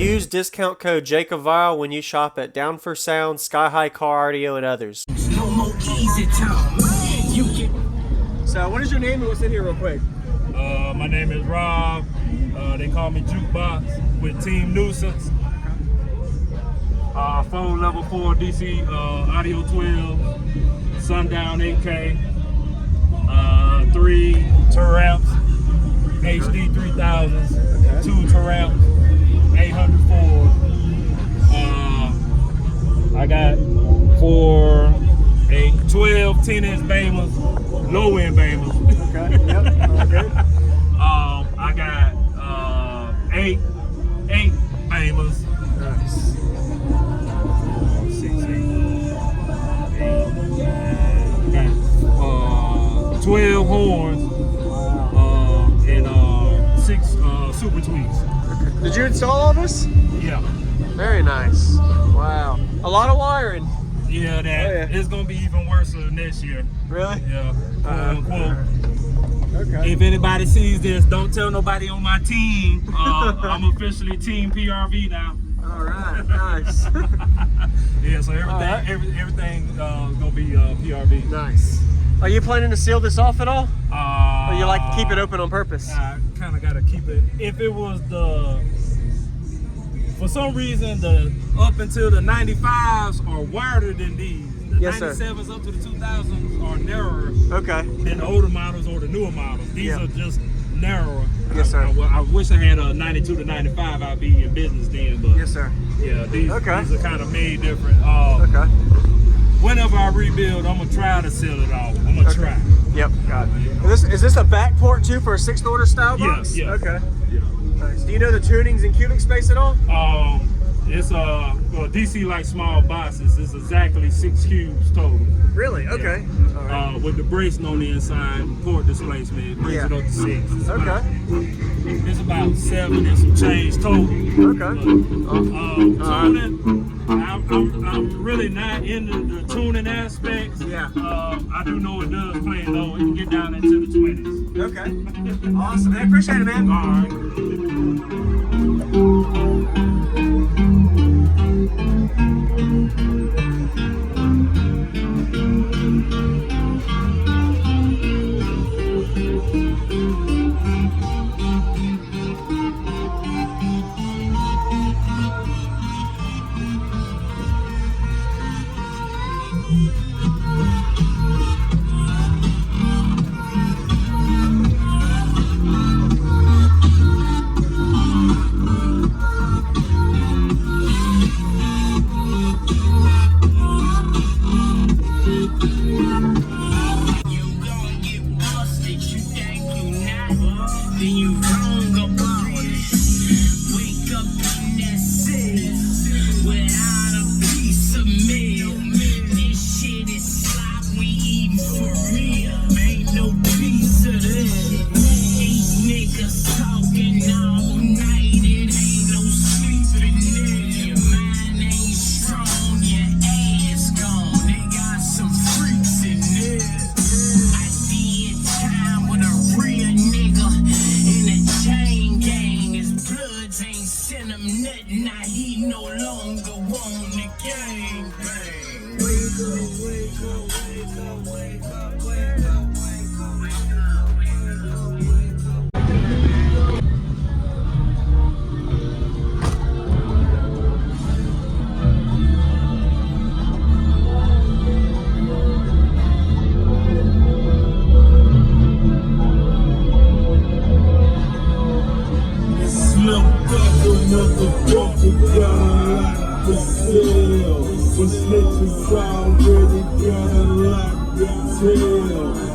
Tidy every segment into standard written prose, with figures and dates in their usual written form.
Use discount code JacobViral when you shop at Down for Sound, SkyHigh Car Audio, and others. No more easy time. So, what is your name and what's in here real quick? My name is Rob. They call me Jukebox with Team Nuisance. Phone level 4 DC audio 12, Sundown 8K, 3 Terramps, HD 3000s, 2 Terramps, 804. I got 12 10-inch Beamers, low-end Beamers. Okay, yep, all good. I got 8 Beamers. Nice. 12 horns, and 6 super tweaks. Did you install all this? Yeah. Very nice. Wow. A lot of wiring. Yeah, it's gonna be even worse next year. Really? Yeah. Quote unquote. Okay. If anybody sees this, don't tell nobody on my team. I'm officially Team PRV now. All right. Nice. Yeah. So everything gonna be PRV. Nice. Are you planning to seal this off at all? Or you like to keep it open on purpose? I kind of got to keep it. If it was for some reason, up until the 95s are wider than these. The 97s up to the 2000s are narrower than the older models or the newer models. These are just narrower. Yes, sir. I wish I had a 92 to 95. I'd be in business then. But yes, sir. Yeah, these are kind of made different. Whenever I rebuild, I'm gonna try to seal it off. I'm gonna try. Yep, got it. Is this a back port too for a 6th order style box? Yeah. Okay. Yeah. Nice. Do you know the tunings and cubic space at all? It's DC like small boxes. It's exactly 6 cubes total. Really? Okay. Yeah. All right. With the bracing on the inside, port displacement, it brings it up to 6. It's about 7 and some change total. Okay. Tuning, I'm really not into the tuning aspects. Yeah. I do know it does play low. It can get down into the 20s. Okay. Awesome. I appreciate it, man. All right.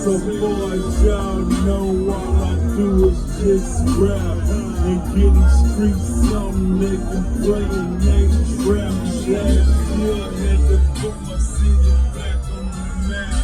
So boys, y'all know all I do is just rap and get these streets something they can play and they trap. Last year had to put my city back on the map.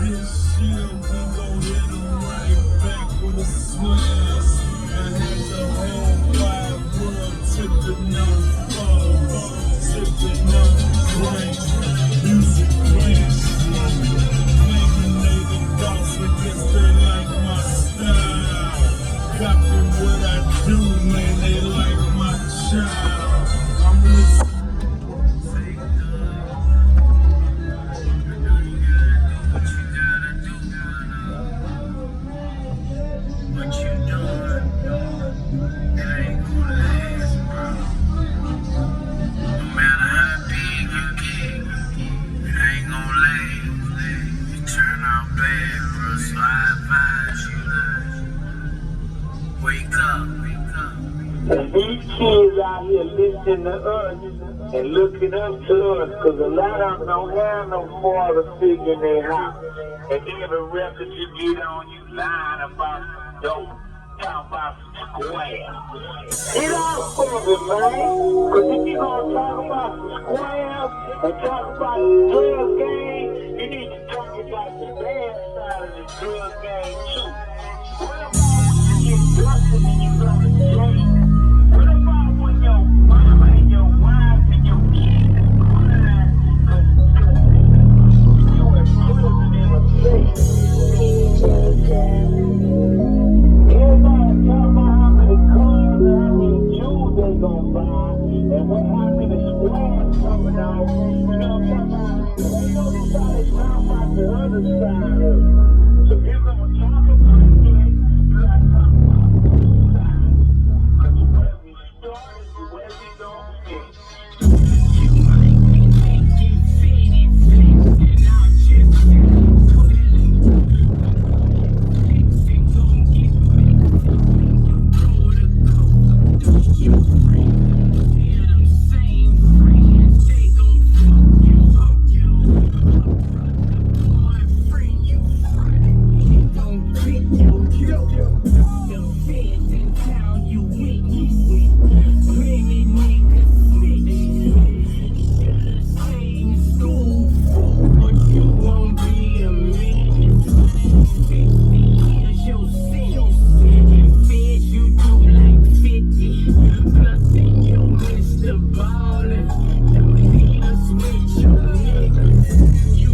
This year we gon' hit them right back with a smash. I had the whole wide world tipping on brain, music playing. Copy what I do, man, they like my child. ain't gonna last, bro. No matter how big you get, it ain't gonna last. You turn out bad, bro, so I advise you to wake up. And these kids out here listening to us and looking up to us, because a lot of them don't have no father figure in their house. And every record you get on, you lying about some dope, talking about some square. It all stupid, man. Because if you're going to talk about some squares and talk about the drug game, you need to talk about the bad side of the drug game, too. What about when you get busted and you go to jail? What about when your mama and your wife and your kids are crying because you in prison in a place? Everybody talk about how many cars and how many jewels they gonna buy and how many squads coming out. You know what I'm talking about? But ain't nobody talking about the other side of it. So if you're gonna talk about that, you gotta talk about the other side. Because where we started is where we gonna finish. You might be thinking fitty flips, and I'll just put it in. Fix and gon' get fixed. Throw the coat, you bring. Yeah, them same friends, they gon' fuck you. Boyfriend, you front. He gon' quit you. The feds in town, you witness. Plenty niggas snitch. Should've stayed in school, but you won't be a minute. 50 years your sentence, and feds you do like 50. Plus then you Mr. Ballin', them haters with your niggas. You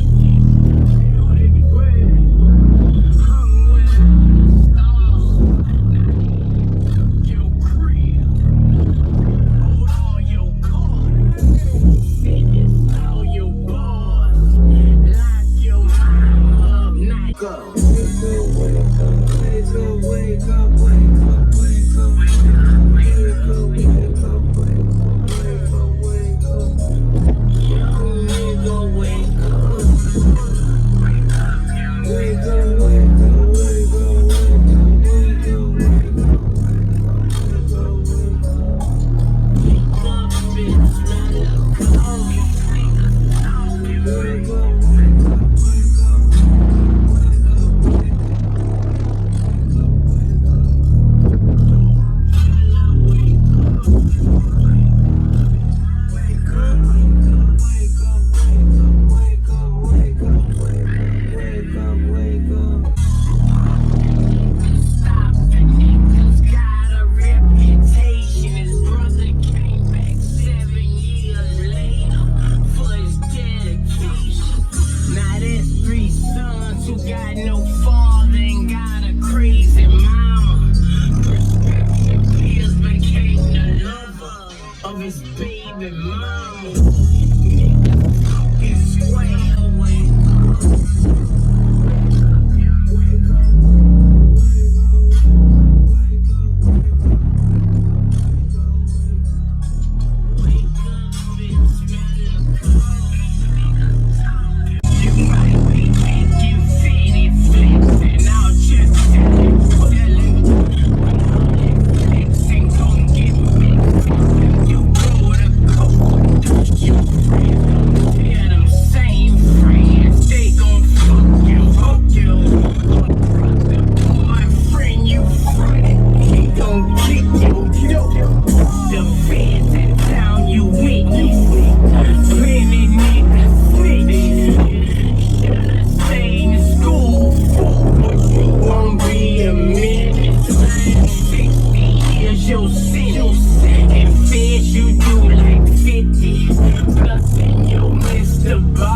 feel everywhere, hung where the stars. Your crib, hold all your cards, sentence all your bars, lock your mama up, night go. Stop, the niggas got a reputation. His brother came back 7 years later for his dedication. Now there's 3 sons who got no father and got a crazy mama. Prescription pills became the lover of his baby mama. Niggas talking square away. You might be thinking fitty flips, and I'll just tell you put it in. When all that flexing gon' get mixed, you throw the coat, you friends gon' hear them same friends, they gon' fuck you. The boyfriend you front, he gon' kick you. The feds in town, you witness. Plenty niggas snitch. Should've stayed in school, but you won't be a minute. 60 years your sentence, and feds you do like 50. Plus then you Mr. Ball.